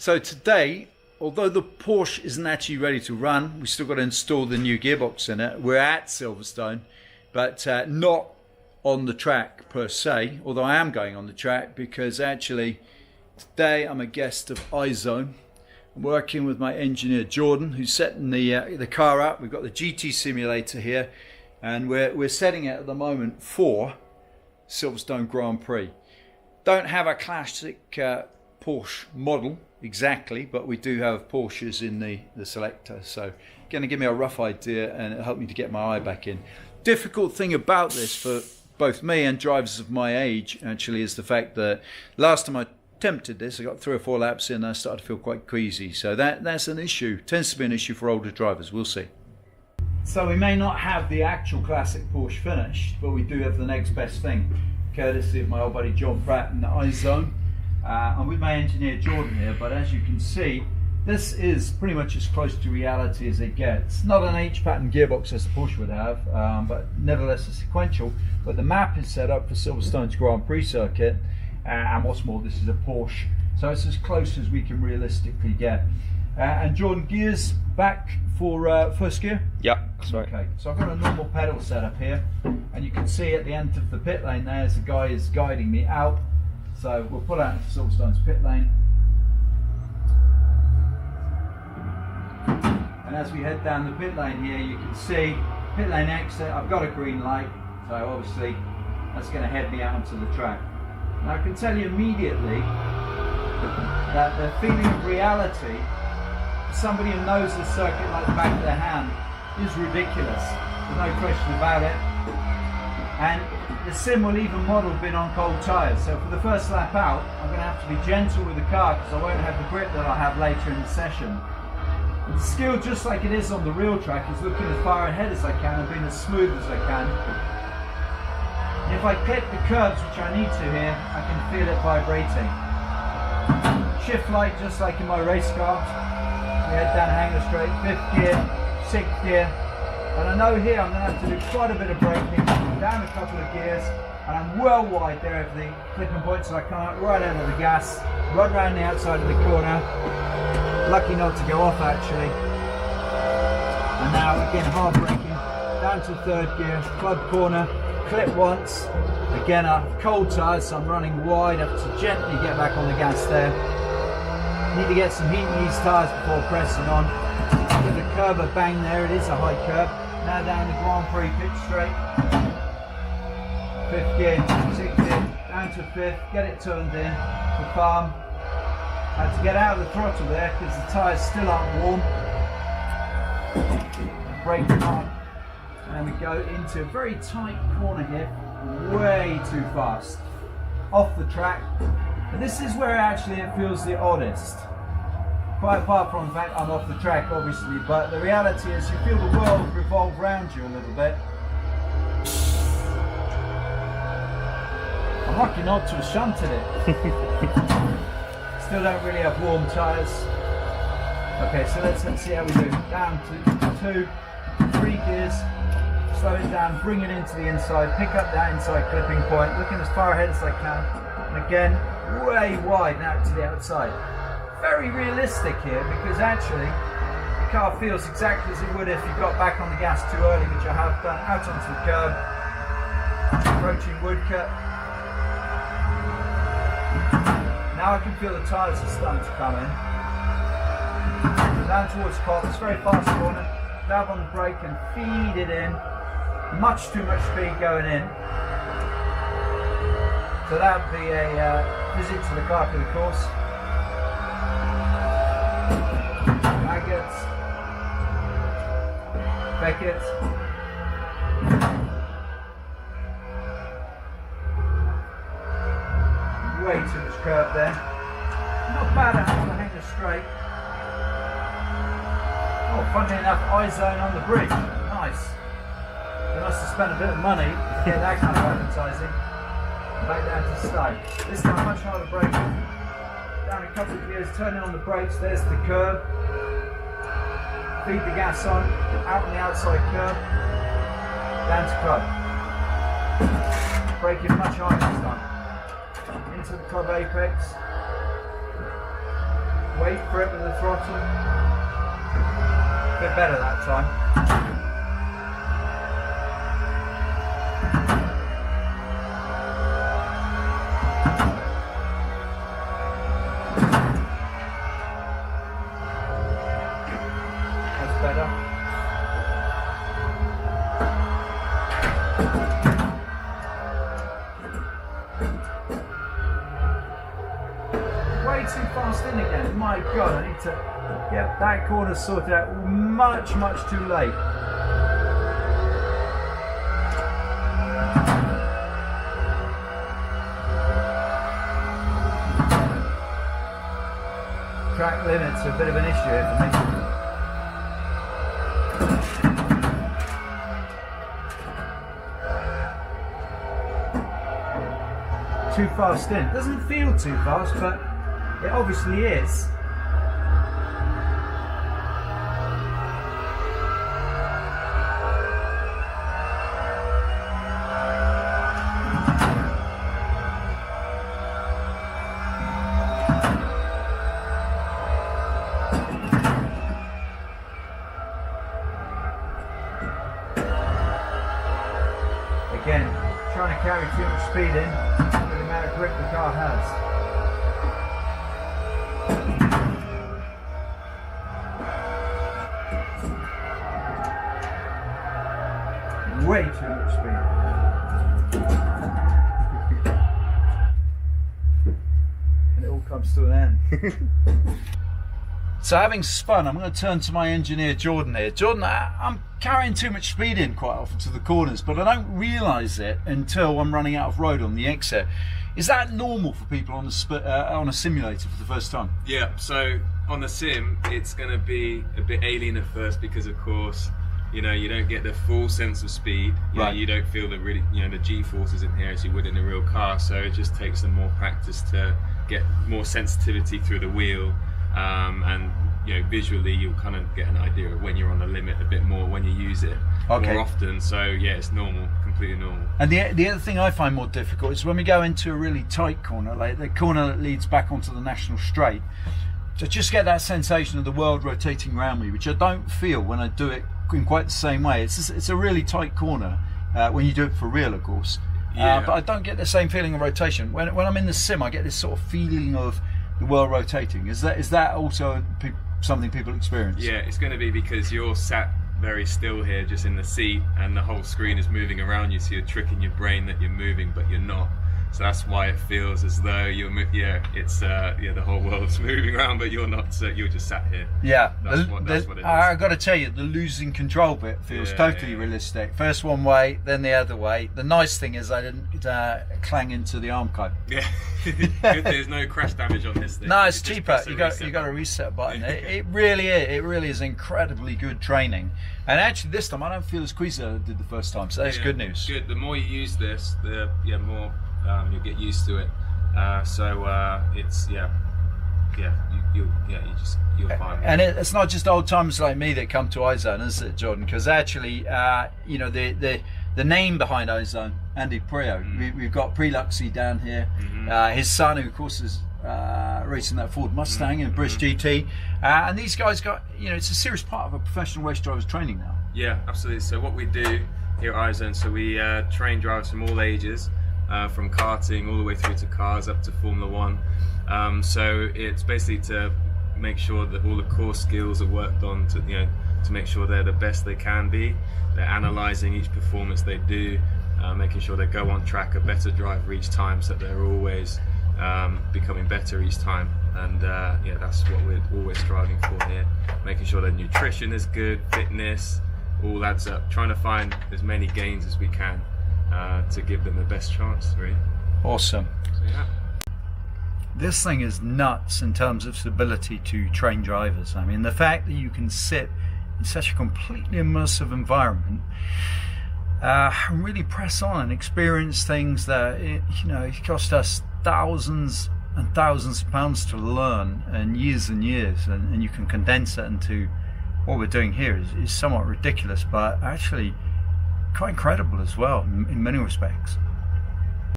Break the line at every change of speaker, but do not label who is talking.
So today, although the Porsche isn't actually ready to run, we still got to install the new gearbox in it. We're at Silverstone, but not on the track per se, although I am going on the track because actually today I'm a guest of iZONE. I'm working with my engineer Jordan, who's setting the car up. We've got the GT simulator here, and we're setting it at the moment for Silverstone Grand Prix. Don't have a classic Porsche model exactly, but we do have Porsches in the selector, so going to give me a rough idea and it'll help me to get my eye back in. Difficult thing about this for both me and drivers of my age actually is the fact that last time I attempted this, I got 3 or 4 laps in and I started to feel quite queasy, so that's an issue. Tends to be an issue for older drivers. We'll see. So we may not have the actual classic Porsche finished, but we do have the next best thing, courtesy of my old buddy John Pratt and the iZONE. I'm with my engineer Jordan here, but as you can see, this is pretty much as close to reality as it gets. Not an H-pattern gearbox as the Porsche would have, but nevertheless a sequential. But the map is set up for Silverstone's Grand Prix circuit, and what's more, this is a Porsche, so it's as close as we can realistically get. And Jordan, gears back for first gear?
Yeah, that's right.
Okay, so I've got a normal pedal set up here, and you can see at the end of the pit lane there's a guy is guiding me out. So we'll pull out into Silverstone's pit lane. And as we head down the pit lane here, you can see pit lane exit. I've got a green light, so obviously that's going to head me out onto the track. Now I can tell you immediately that the feeling of reality for somebody who knows the circuit like the back of their hand is ridiculous. There's no question about it. And the sim will even model been on cold tyres, so for the first lap out I'm going to have to be gentle with the car because I won't have the grip that I'll have later in the session. And the skill, just like it is on the real track, is looking as far ahead as I can and being as smooth as I can. And if I clip the curbs, which I need to here, I can feel it vibrating. Shift light just like in my race car. We head down Hanger Straight, 5th gear, 6th gear. And I know here I'm going to have to do quite a bit of braking, down a couple of gears, and I'm well wide there of the clipping point, so I come out right out of the gas, run around the outside of the corner. Lucky not to go off actually. And now again hard braking, down to 3rd gear, club corner, clip once. Again cold tyres, so I'm running wide, I have to gently get back on the gas there. Need to get some heat in these tyres before pressing on. Give the curb a bang there, it is a high curb. Now down the Grand Prix pitch straight. 5th gear, 6th gear, down to 5th, get it turned in for farm. Had to get out of the throttle there because the tyres still aren't warm. Brake hard. And then we go into a very tight corner here, way too fast. Off the track. And this is where actually it feels the oddest. Quite apart from the fact I'm off the track obviously, but the reality is you feel the world revolve around you a little bit. I'm lucky not to have shunted it. Still don't really have warm tyres. Okay, so let's see how we do. Down to 2, 3 gears, slow it down, bring it into the inside, pick up that inside clipping point, looking as far ahead as I can, and again, way wide now to the outside. Very realistic here because actually the car feels exactly as it would if you got back on the gas too early, which I have done, out onto the curb, approaching woodcut. Now I can feel the tyres are starting to come in. Down towards Cop, it's a very fast corner, dab on the brake and feed it in. Much too much speed going in. So that would be a visit to the car for the course. Beckett. Way too much curve there. Not bad out on the Hanger Straight. Oh, funnily enough, iZONE on the bridge. Nice. They must have spent a bit of money to get that kind of advertising. Back down to stay. This time much harder braking. Down a couple of gears, turning on the brakes, there's the curb. Feed the gas on, out on the outside curb, down to club. Braking much harder this time. Into the club apex. Wait for it with the throttle. A bit better that time. That's better. Way too fast in again. My God, I need to get that corner sorted out much too late. Track limits are a bit of an issue here for me. Too fast in. Doesn't feel too fast, but it obviously is. Again, trying to carry too much speed in with the amount of grip the car has. Way too much speed. And it all comes to an end. So having spun, I'm going to turn to my engineer Jordan here. Jordan, I'm carrying too much speed in quite often to the corners, but I don't realise it until I'm running out of road on the exit. Is that normal for people on a simulator for the first time?
Yeah, so on the sim, it's going to be a bit alien at first because, of course, you know, you don't get the full sense of speed. You don't feel the really, the G-forces in here as you would in a real car. So it just takes some more practice to get more sensitivity through the wheel. And visually you'll kind of get an idea of when you're on the limit a bit more when you use it more often. So yeah, it's normal, completely normal.
And the other thing I find more difficult is when we go into a really tight corner, like the corner that leads back onto the National Straight, to just get that sensation of the world rotating around me, which I don't feel when I do it in quite the same way. It's a really tight corner when you do it for real, of course. But I don't get the same feeling of rotation. When I'm in the sim, I get this sort of feeling of the world rotating. Is that also something people experience?
Yeah, it's going to be because you're sat very still here just in the seat and the whole screen is moving around you, so you're tricking your brain that you're moving but you're not. So that's why it feels as though you're the whole world's moving around but you're not, you're just sat here.
Yeah,
that's what it is.
I got to tell you, the losing control bit feels totally realistic. First one way, then the other way. The nice thing is I didn't clang into the arm coat.
Yeah, good, there's no crash damage on this thing.
No, it's cheaper. You got a reset button. It really is incredibly good training. And actually this time I don't feel as queasy as I did the first time, so that's good news.
Good. The more you use this, the more you'll get used to it. You'll find.
And it's not just old timers like me that come to iZONE, is it, Jordan? Because actually, the name behind iZONE, Andy Prio. We've got Preluxy down here. His son, who of course is racing that Ford Mustang and British GT, and these guys got, it's a serious part of a professional race driver's training now.
Yeah, absolutely. So what we do here at iZONE, so we train drivers from all ages. From karting all the way through to cars up to Formula One. So it's basically to make sure that all the core skills are worked on to make sure they're the best they can be. They're analysing each performance they do, making sure they go on track a better driver each time, so that they're always becoming better each time. And that's what we're always striving for here. Making sure their nutrition is good, fitness, all adds up. Trying to find as many gains as we can. To give them the best chance, really.
Awesome.
So yeah.
This thing is nuts in terms of its ability to train drivers. I mean, the fact that you can sit in such a completely immersive environment and really press on and experience things that it cost us thousands and thousands of pounds to learn and years, and you can condense it into what we're doing here is somewhat ridiculous, but actually quite incredible as well in many respects.